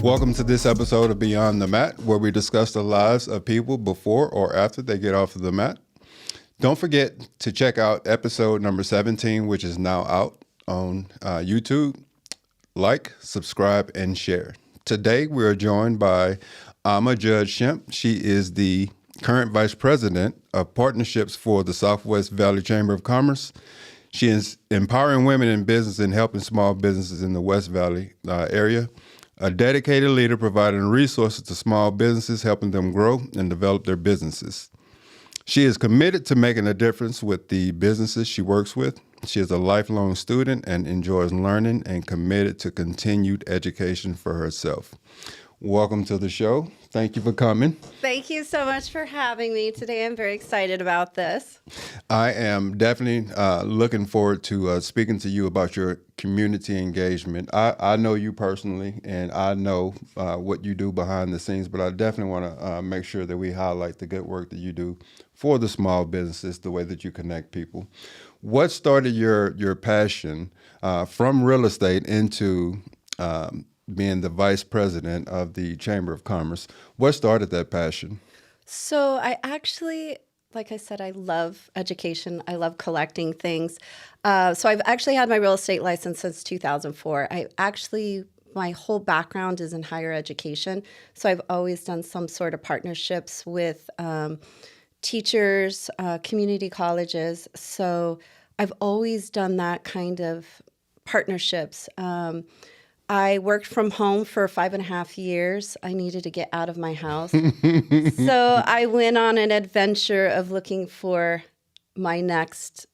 Welcome to this episode of Beyond the Mat, where we discuss the lives of people before or after they get off of the mat. Don't forget to check out episode number 17, which is now out on YouTube. Like, subscribe, and share. Today, we are joined by Ama Judge Shemp. She is the current Vice President of Partnerships for the Southwest Valley Chamber of Commerce. She is empowering women in business and helping small businesses in the West Valley area. A dedicated leader providing resources to small businesses, helping them grow and develop their businesses. She is committed to making a difference with the businesses she works with. She is a lifelong student and enjoys learning and committed to continued education for herself. Welcome to the show. Thank you for coming. Thank you so much for having me today. I'm very excited about this. I am definitely looking forward to speaking to you about your community engagement. I know you personally, and I know what you do behind the scenes, but I definitely want to make sure that we highlight the good work that you do for the small businesses, the way that you connect people. What started your passion from real estate into being the vice president of the Chamber of Commerce? What started that passion? So I actually, like I said, I love education. I love collecting things. So I've actually had my real estate license since 2004. My whole background is in higher education. So I've always done some sort of partnerships with teachers, community colleges. So I've always done that kind of partnerships. I worked from home for 5.5 years. I needed to get out of my house. So I went on an adventure of looking for my next,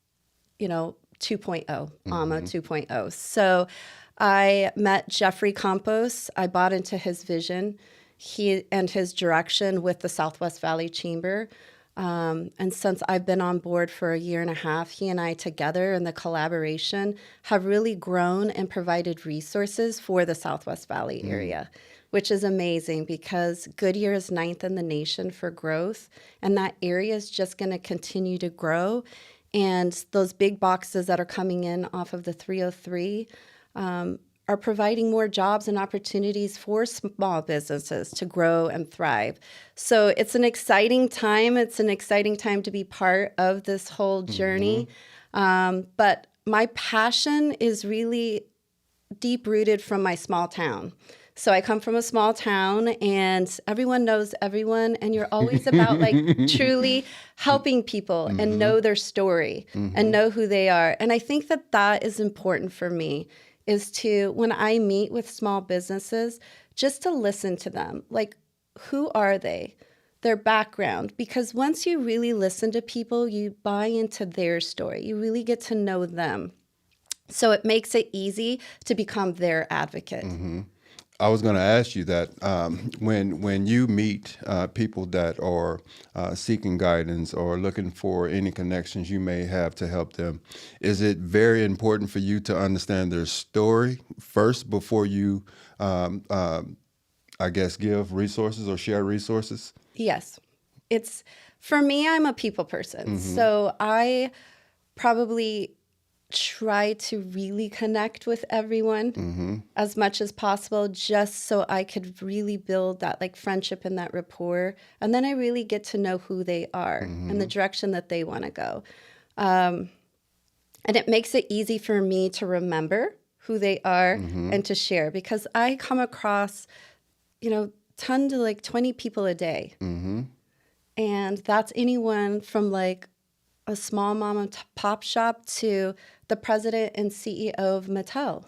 2.0, AMA 2.0. So I met Jeffrey Campos. I bought into his vision and his direction with the Southwest Valley Chamber. And since I've been on board for 1.5 years, he and I together in the collaboration have really grown and provided resources for the Southwest Valley area, which is amazing because Goodyear is 9th in the nation for growth, and that area is just going to continue to grow. And those big boxes that are coming in off of the 303 are providing more jobs and opportunities for small businesses to grow and thrive. So it's an exciting time. It's an exciting time to be part of this whole journey. But my passion is really deep-rooted from my small town. So I come from a small town, and everyone knows everyone, and you're always about truly helping people and know their story and know who they are. And I think that is important for me, is to, when I meet with small businesses, just to listen to them. Like, who are they? Their background. Because once you really listen to people, you buy into their story. You really get to know them. So it makes it easy to become their advocate. I was going to ask you that when you meet people that are seeking guidance or looking for any connections you may have to help them, is it very important for you to understand their story first before you, give resources or share resources? Yes. For me, I'm a people person. So I probably try to really connect with everyone as much as possible, just so I could really build that friendship and that rapport. And then I really get to know who they are and the direction that they want to go. And it makes it easy for me to remember who they are and to share, because I come across, 10 to 20 people a day. And that's anyone from a small mom and pop shop to the president and CEO of Mattel.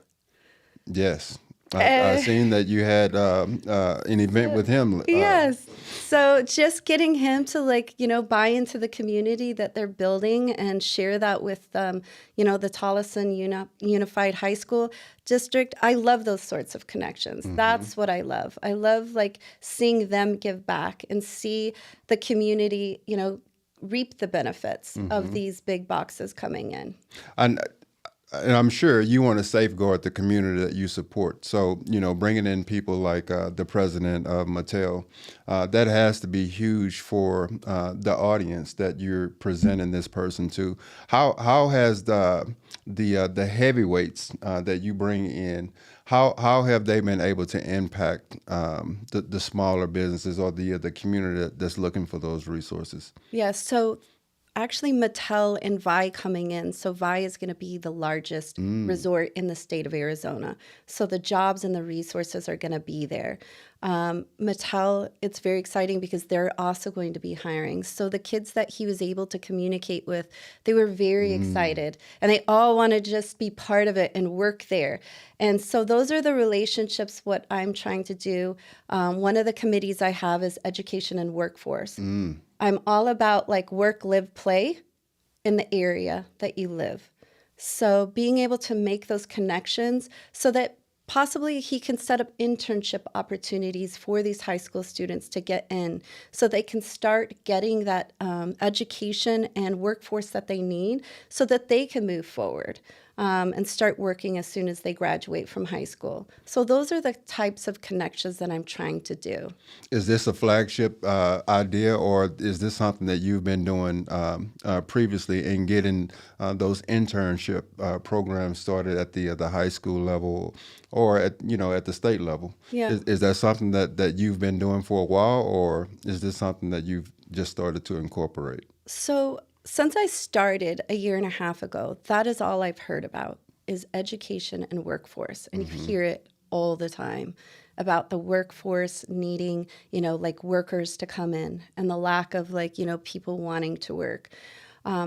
Yes. I've seen that you had an event with him. Yes. So just getting him to buy into the community that they're building and share that with, the Tolleson Unified High School District. I love those sorts of connections. That's what I love. I love seeing them give back and see the community, reap the benefits of these big boxes coming in. And I'm sure you want to safeguard the community that you support. So, bringing in people like the president of Mattel, that has to be huge for the audience that you're presenting this person to. How has the heavyweights that you bring in, How have they been able to impact the smaller businesses or the community that's looking for those resources? Yeah, so actually Mattel and Vi coming in. So Vi is going to be the largest resort in the state of Arizona. So the jobs and the resources are going to be there. Mattel, it's very exciting because they're also going to be hiring. So the kids that he was able to communicate with, they were very excited and they all want to just be part of it and work there. And so those are the relationships, what I'm trying to do. One of the committees I have is education and workforce. I'm all about like work, live, play in the area that you live. So being able to make those connections so that possibly he can set up internship opportunities for these high school students to get in so they can start getting that education and workforce that they need so that they can move forward and start working as soon as they graduate from high school. So those are the types of connections that I'm trying to do. Is this a flagship idea, or is this something that you've been doing previously in getting those internship programs started at the high school level or at the state level? Yeah. Is that something that you've been doing for a while, or is this something that you've just started to incorporate? So since I started a year and a half ago, that is all I've heard about is education and workforce. And you hear it all the time about the workforce needing, like workers to come in and the lack of people wanting to work.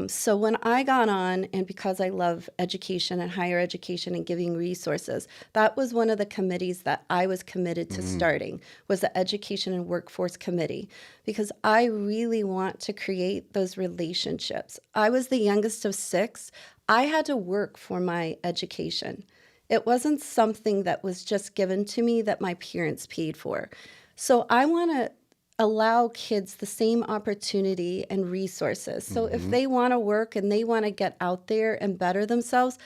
So when I got on, and because I love education and higher education and giving resources, that was one of the committees that I was committed to starting, was the Education and Workforce Committee, because I really want to create those relationships. I was the youngest of 6. I had to work for my education. It wasn't something that was just given to me that my parents paid for. So I want to allow kids the same opportunity and resources. So if they want to work and they want to get out there and better themselves,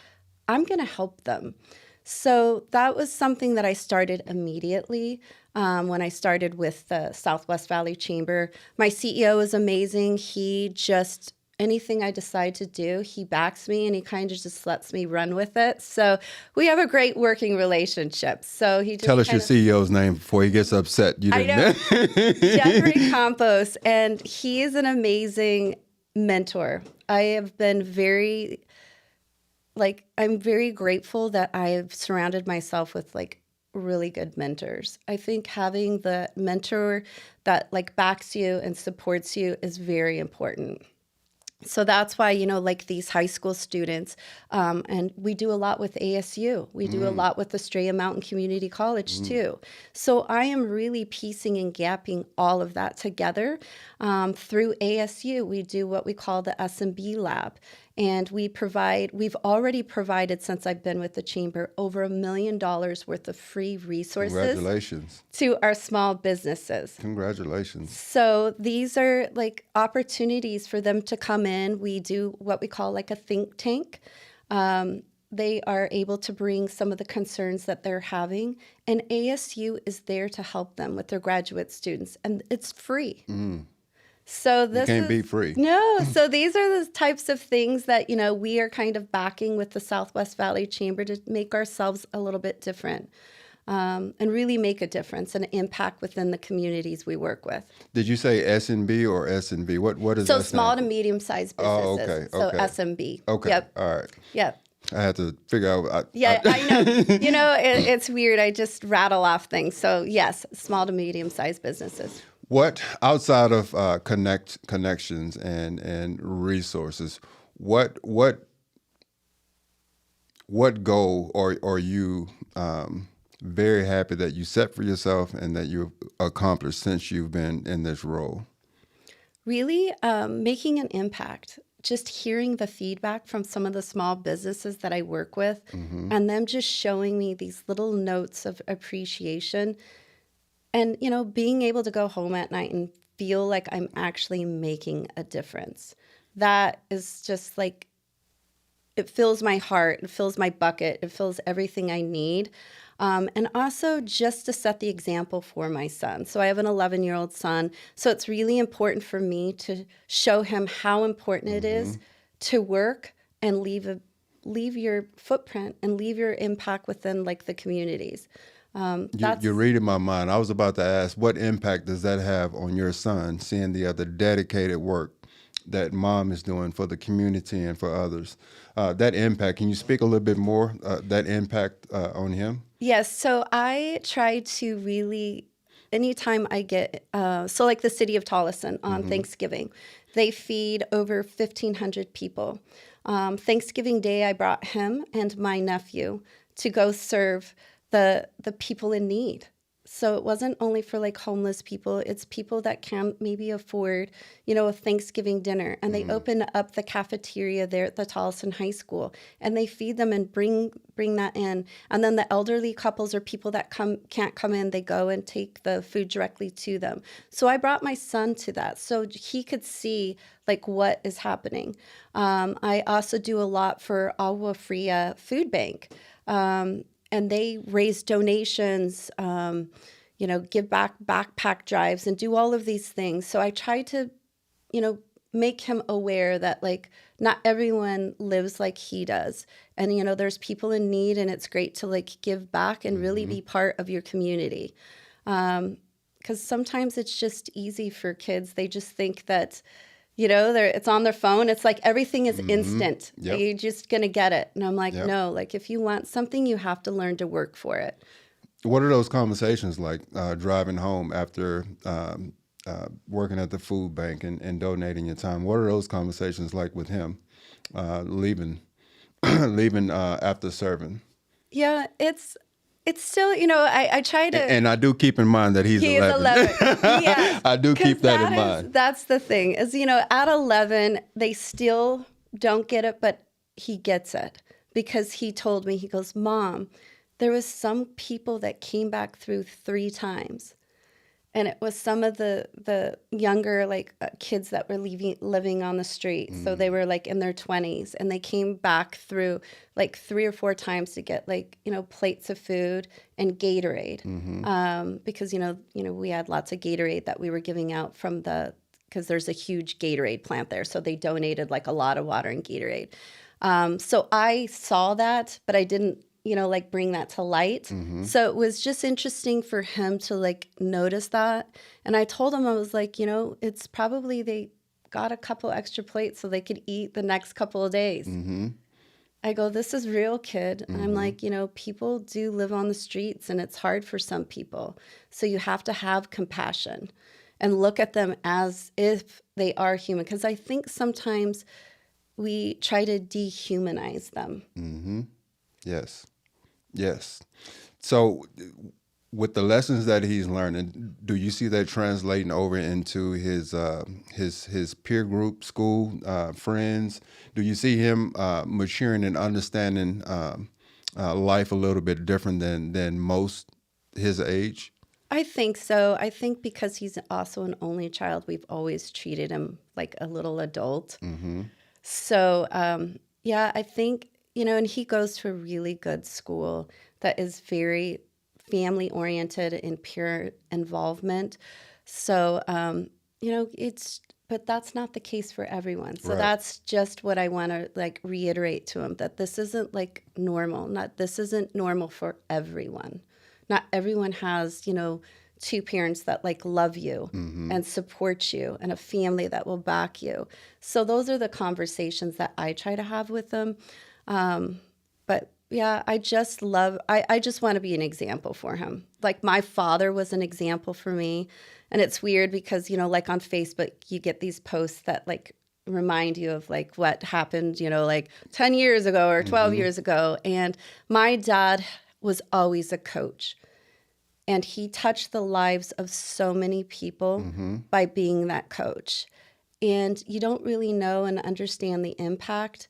I'm going to help them. So that was something that I started immediately when I started with the Southwest Valley Chamber. My CEO is amazing. He just, anything I decide to do, he backs me and he kind of just lets me run with it. So we have a great working relationship. So he just Tell us your CEO's name before he gets upset. You I didn't. know. Jeffrey Campos, and he is an amazing mentor. I have been I'm very grateful that I've surrounded myself with really good mentors. I think having the mentor that backs you and supports you is very important. So that's why, these high school students, and we do a lot with ASU. We do a lot with Estrella Mountain Community College, too. So I am really piecing and gapping all of that together. Through ASU, we do what we call the S&B Lab. And we've already provided, since I've been with the Chamber, over $1 million worth of free resources. Congratulations. To our small businesses. Congratulations. So these are opportunities for them to come in. We do what we call a think tank. They are able to bring some of the concerns that they're having, and ASU is there to help them with their graduate students, and it's free. So this can't be free. No. So these are the types of things that, we are kind of backing with the Southwest Valley Chamber to make ourselves a little bit different and really make a difference and impact within the communities we work with. Did you say S&B or S&B? What is that? So small to medium-sized businesses. Oh, okay. So Okay. SMB. Okay. Yep. All right. Yep. I had to figure out. I know. It's weird. I just rattle off things. So yes, small to medium-sized businesses. What, outside of connections and resources, what goal are you very happy that you set for yourself and that you've accomplished since you've been in this role? Really making an impact. Just hearing the feedback from some of the small businesses that I work with, and them just showing me these little notes of appreciation. And, being able to go home at night and feel like I'm actually making a difference. That is just it fills my heart, it fills my bucket, it fills everything I need. And also just to set the example for my son. So I have an 11-year-old son. So it's really important for me to show him how important it is to work and leave leave your footprint and leave your impact within like the communities. You're reading my mind. I was about to ask, what impact does that have on your son, seeing the other dedicated work that mom is doing for the community and for others? That impact, can you speak a little bit more, that impact on him? Yes. So I try to really, anytime I get, so like the city of Tolleson on Thanksgiving, they feed over 1,500 people. Thanksgiving Day, I brought him and my nephew to go serve the people in need. So it wasn't only for like homeless people, it's people that can't maybe afford, a Thanksgiving dinner. And they open up the cafeteria there at the Tolleson High School and they feed them and bring that in. And then the elderly couples or people that can't come in, they go and take the food directly to them. So I brought my son to that so he could see like what is happening. I also do a lot for Agua Fria Food Bank. And they raise donations, give back backpack drives and do all of these things. So I try to, make him aware that like not everyone lives like he does. And, there's people in need and it's great to like give back and really be part of your community. Because sometimes it's just easy for kids. They just think that, it's on their phone. It's like everything is instant. Yep. You're just going to get it. And I'm like, Yep. no, like if you want something, you have to learn to work for it. What are those conversations like driving home after working at the food bank and donating your time? What are those conversations like with him leaving after serving? Yeah, it's still, I try to. And I do keep in mind that he's 11. Is 11. Yes. I do keep that in mind. That's the thing is, at 11, they still don't get it, but he gets it because he told me, he goes, Mom, there was some people that came back through 3 times. And it was some of the younger kids that were living on the street. So they were like in their 20s and they came back through like 3 or 4 times to get plates of food and Gatorade. Because, we had lots of Gatorade that we were giving out because there's a huge Gatorade plant there. So they donated like a lot of water and Gatorade. So I saw that, but I didn't bring that to light. So it was just interesting for him to notice that. And I told him, I was like, it's probably they got a couple extra plates so they could eat the next couple of days. I go, this is real, kid. And I'm like, people do live on the streets and it's hard for some people. So you have to have compassion and look at them as if they are human. Because I think sometimes we try to dehumanize them. Yes. So with the lessons that he's learning, do you see that translating over into his peer group, school, friends? Do you see him maturing and understanding life a little bit different than most his age? I think so. I think because he's also an only child, we've always treated him like a little adult. So, I think, and he goes to a really good school that is very family-oriented and peer involvement. So, but that's not the case for everyone. So that's just what I want to reiterate to him, that this isn't normal. This isn't normal for everyone. Not everyone has, 2 parents that love you and support you and a family that will back you. So those are the conversations that I try to have with them. But yeah, I just want to be an example for him. Like my father was an example for me. And it's weird because, on Facebook, you get these posts that remind you of what happened, 10 years ago or 12 years ago. And my dad was always a coach. And he touched the lives of so many people by being that coach. And you don't really know and understand the impact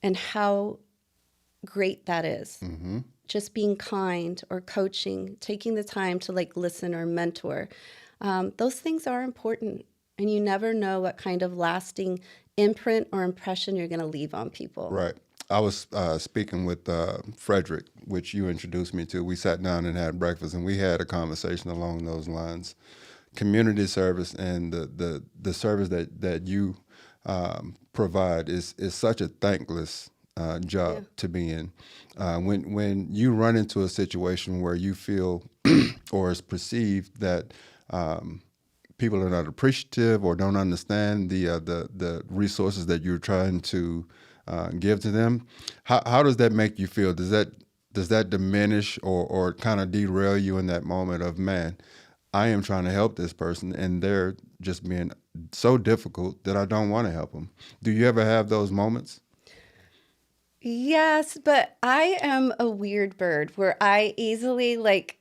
and how great that is. Just being kind or coaching, taking the time to listen or mentor. Those things are important. And you never know what kind of lasting imprint or impression you're going to leave on people. Right. I was speaking with Frederick, which you introduced me to. We sat down and had breakfast, and we had a conversation along those lines. Community service and the service that you provide is such a thankless job to be in. When you run into a situation where you feel or it's perceived that people are not appreciative or don't understand the resources that you're trying to give to them, how does that make you feel? Does that diminish or kind of derail you in that moment of, man, I am trying to help this person and they're just being so difficult that I don't want to help them? Do you ever have those moments? Yes, but I am a weird bird where I easily like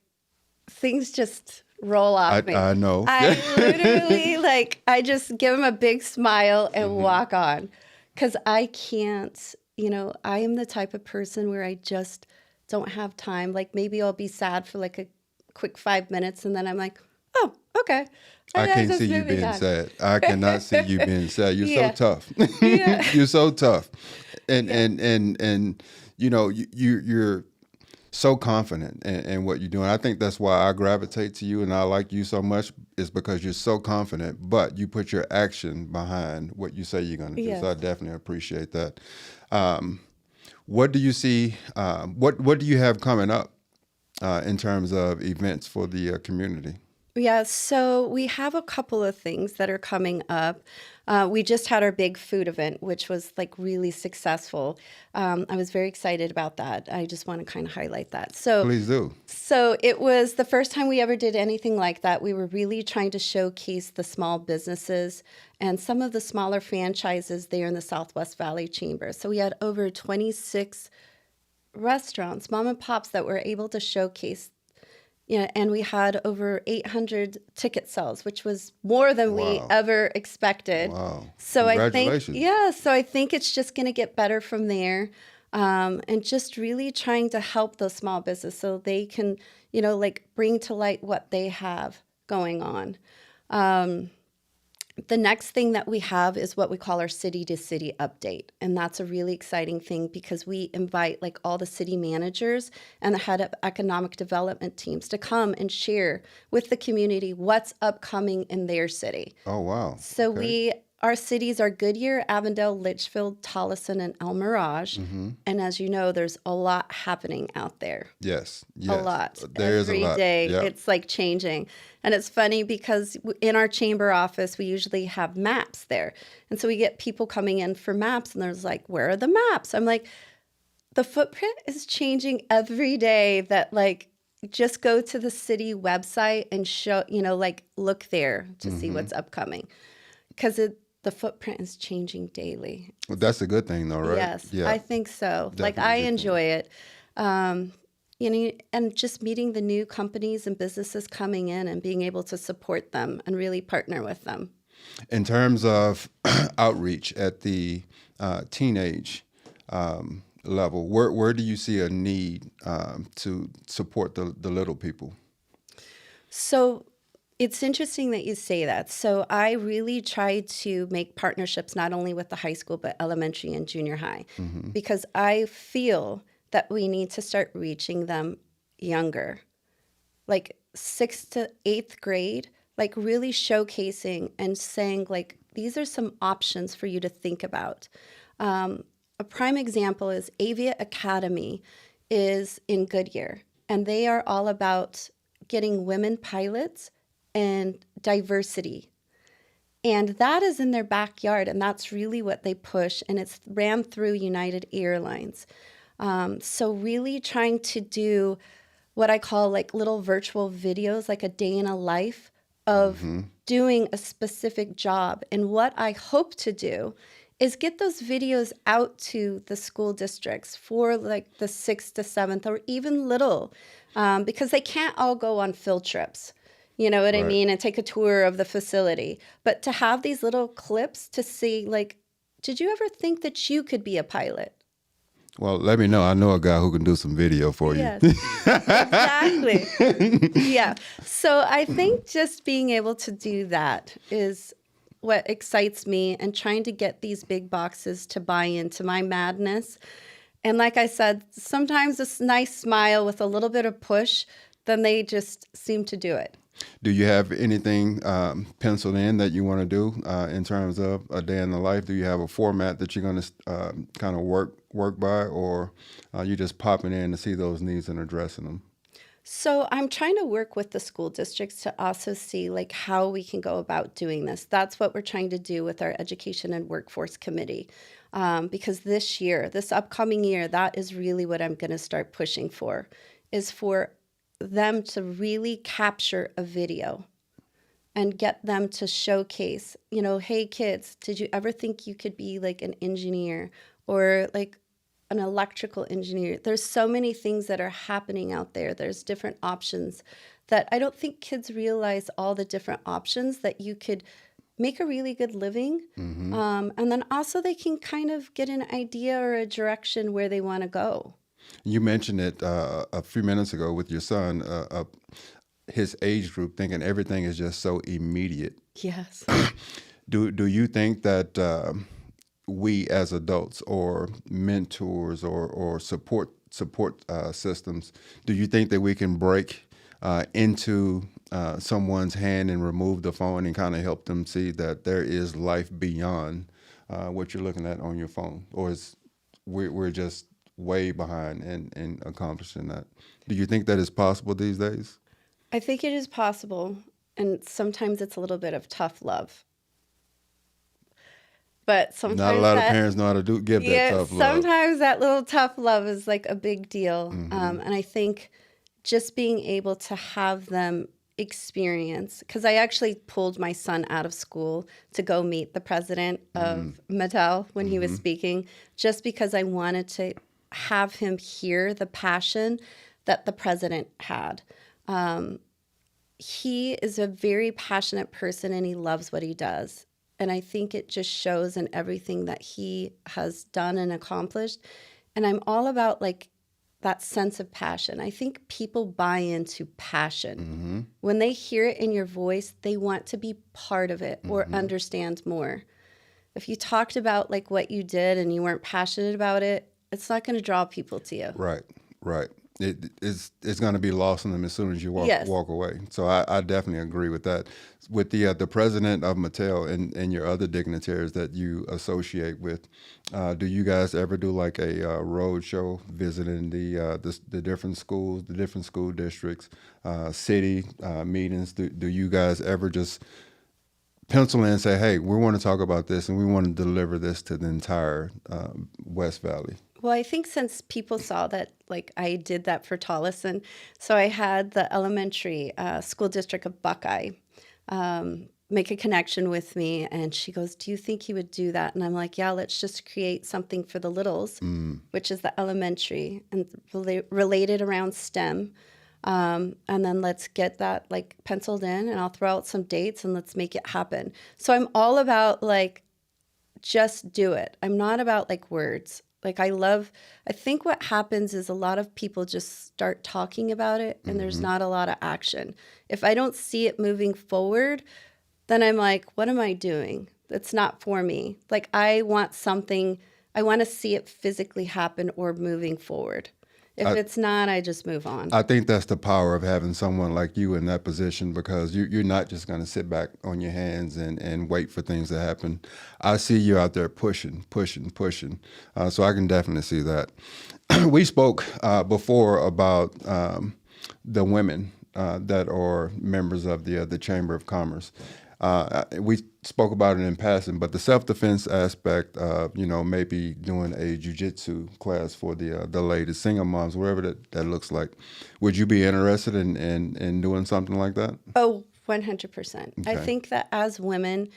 things just roll off me. I know. I literally like I just give them a big smile and walk on because I can't, I am the type of person where I just don't have time. Like maybe I'll be sad for like a quick 5 minutes and then I'm like, oh, okay. I And can't just see you moving being on. sad. I cannot see you being sad. You're Yeah. so tough. Yeah. You're so tough, and you're so confident in what you're doing. I think that's why I gravitate to you and I like you so much, is because you're so confident, but you put your action behind what you say you're going to do. Yes. So I definitely appreciate that. What do you see? What do you have coming up in terms of events for the community? Yeah, so we have a couple of things that are coming up. We just had our big food event, which was like really successful. I was very excited about that. I just want to kind of highlight that. Please do. So it was the first time we ever did anything like that. We were really trying to showcase the small businesses and some of the smaller franchises there in the Southwest Valley Chamber. So we had over 26 restaurants, mom and pops, that were able to showcase. And we had over 800 ticket sales, which was more than we Wow. ever expected. Wow. So Congratulations. so I think it's just going to get better from there. And just really trying to help those small businesses so they can, like bring to light what they have going on. The next thing that we have is what we call our city to city update. And that's a really exciting thing because we invite like all the city managers and the head of economic development teams to come and share with the community what's upcoming in their city. Oh, wow. So Okay. our cities are Goodyear, Avondale, Litchfield, Tolleson, and El Mirage. And as you know, there's a lot happening out there. Yes. A lot. There is a lot. Every day, Yep. it's like changing. And it's funny because in our chamber office, we usually have maps there. And so we get people coming in for maps and there's like, where are the maps? I'm like, the footprint is changing every day. That like, just go to the city website and show, like look there to see what's upcoming. Because the footprint is changing daily. Well, that's a good thing, though, right? Yes, Yeah. I think so. Like Definitely a I good thing. enjoy it. And just meeting the new companies and businesses coming in and being able to support them and really partner with them. In terms of outreach at the teenage level, where do you see a need to support the little people? So it's interesting that you say that. So I really try to make partnerships not only with the high school, but elementary and junior high, because I feel that we need to start reaching them younger, like 6th to 8th grade, like really showcasing and saying like, these are some options for you to think about. A prime example is Avia Academy is in Goodyear, and they are all about getting women pilots and diversity. And that is in their backyard, and that's really what they push, and it's ran through United Airlines. So really trying to do what I call like little virtual videos, like a day in a life of doing a specific job. And what I hope to do is get those videos out to the school districts for like the 6th to 7th or even little, because they can't all go on field trips. You know what I Right. mean? And take a tour of the facility. But to have these little clips to see, like, did you ever think that you could be a pilot? Well, let me know. I know a guy who can do some video for you. Yes, exactly. Yeah. So I think just being able to do that is what excites me, and trying to get these big boxes to buy into my madness. And like I said, sometimes this nice smile with a little bit of push, then they just seem to do it. Do you have anything penciled in that you want to do in terms of a day in the life? Do you have a format that you're going to kind of work by, or you just popping in to see those needs and addressing them? So I'm trying to work with the school districts to also see like how we can go about doing this. That's what we're trying to do with our Education and Workforce Committee. Because this year, this upcoming year, that is really what I'm going to start pushing for, is for them to really capture a video and get them to showcase, hey kids, did you ever think you could be like an engineer or like an electrical engineer? There's so many things that are happening out there. There's different options that I don't think kids realize, all the different options that you could make a really good living. And then also they can kind of get an idea or a direction where they want to go. You mentioned it a few minutes ago with your son, his age group, thinking everything is just so immediate. Yes. Do you think that we as adults or mentors or support systems, do you think that we can break into someone's hand and remove the phone and kind of help them see that there is life beyond what you're looking at on your phone? Or is we're just way behind in accomplishing that? Do you think that is possible these days? I think it is possible. And sometimes it's a little bit of tough love. But sometimes not a lot of parents know how to give that tough love. Sometimes that little tough love is like a big deal. And I think just being able to have them experience, because I actually pulled my son out of school to go meet the president of Mattel when he was speaking, just because I wanted to have him hear the passion that the president had. He is a very passionate person and he loves what he does. And I think it just shows in everything that he has done and accomplished. And I'm all about like that sense of passion. I think people buy into passion. When they hear it in your voice, they want to be part of it or understand more. If you talked about like what you did and you weren't passionate about it, it's not going to draw people to you. Right. It's going to be lost on them as soon as you walk away. So I definitely agree with that. With the president of Mattel and your other dignitaries that you associate with, do you guys ever do like a road show visiting the different schools, the different school districts, city meetings? Do you guys ever just pencil in and say, hey, we want to talk about this and we want to deliver this to the entire West Valley? Well, I think since people saw that, like I did that for Tolleson, so I had the elementary school district of Buckeye make a connection with me, and she goes, do you think he would do that? And I'm like, yeah, let's just create something for the littles, which is the elementary, and related around STEM. And then let's get that like penciled in, and I'll throw out some dates and let's make it happen. So I'm all about like, just do it. I'm not about like words. Like I think what happens is a lot of people just start talking about it and there's not a lot of action. If I don't see it moving forward, then I'm like, what am I doing? That's not for me. Like I want to see it physically happen or moving forward. If it's not, I just move on. I think that's the power of having someone like you in that position, because you're not just going to sit back on your hands and wait for things to happen. I see you out there pushing. So I can definitely see that. We spoke before about the women that are members of the Chamber of Commerce. We spoke about it in passing, but the self-defense aspect of, maybe doing a jiu-jitsu class for the ladies, single moms, whatever that looks like. Would you be interested in doing something like that? Oh, 100%. Okay. I think that as women,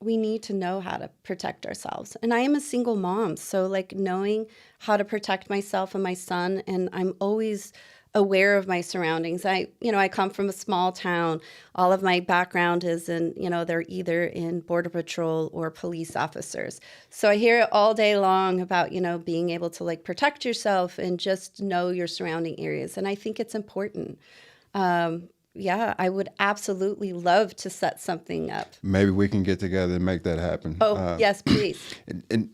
we need to know how to protect ourselves. And I am a single mom, so like knowing how to protect myself and my son, and I'm always aware of my surroundings. I come from a small town. All of my background is in, they're either in Border Patrol or police officers. So I hear it all day long about, being able to like protect yourself and just know your surrounding areas. And I think it's important. Yeah, I would absolutely love to set something up. Maybe we can get together and make that happen. Oh, yes, please. And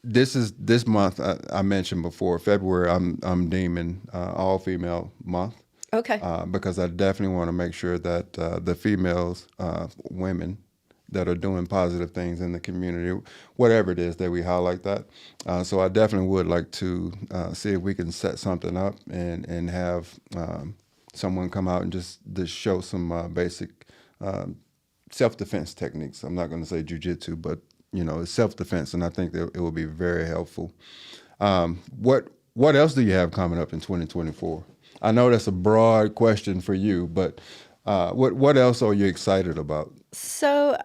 this month I mentioned before, February. I'm deeming all female month. Okay. Because I definitely want to make sure that the females, women that are doing positive things in the community, whatever it is that we highlight that. So I definitely would like to see if we can set something up and have someone come out and just show some basic self-defense techniques. I'm not going to say jujitsu, but it's self-defense, and I think that it will be very helpful. What else do you have coming up in 2024? I know that's a broad question for you, but what else are you excited about? So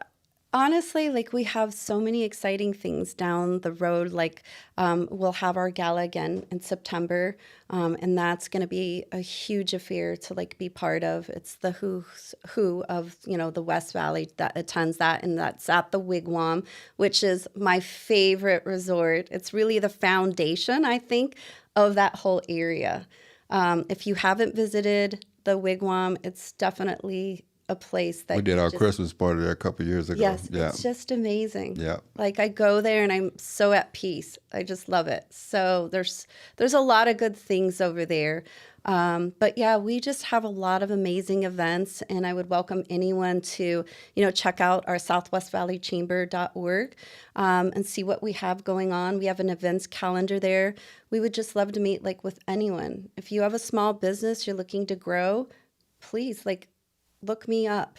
honestly, like we have so many exciting things down the road. Like we'll have our gala again in September, and that's going to be a huge affair to like be part of. It's the who's who of the West Valley that attends that, and that's at the Wigwam, which is my favorite resort. It's really the foundation, I think, of that whole area. If you haven't visited the Wigwam, it's definitely a place that we did our Christmas party there a couple of years ago. Yes, yeah. It's just amazing. Yeah. Like I go there and I'm so at peace. I just love it. So there's a lot of good things over there. But yeah, we just have a lot of amazing events, and I would welcome anyone to, check out our southwestvalleychamber.org and see what we have going on. We have an events calendar there. We would just love to meet with anyone. If you have a small business, you're looking to grow, please look me up.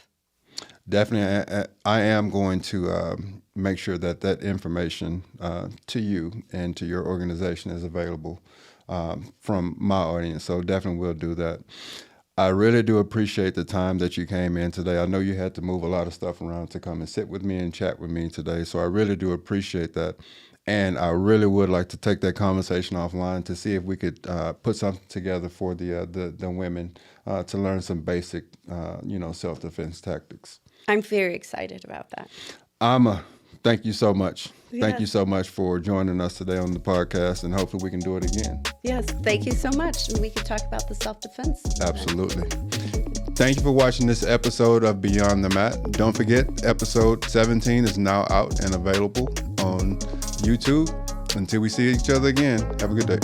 Definitely. I am going to make sure that information to you and to your organization is available from my audience. So definitely we'll do that. I really do appreciate the time that you came in today. I know you had to move a lot of stuff around to come and sit with me and chat with me today. So I really do appreciate that. And I really would like to take that conversation offline to see if we could put something together for the women to learn some basic, self-defense tactics. I'm very excited about that. Thank you so much. Yes. Thank you so much for joining us today on the podcast, and hopefully we can do it again. Yes, thank you so much. And we could talk about the self-defense. Absolutely. Thank you for watching this episode of Beyond the Mat. Don't forget, episode 17 is now out and available on YouTube. Until we see each other again, have a good day.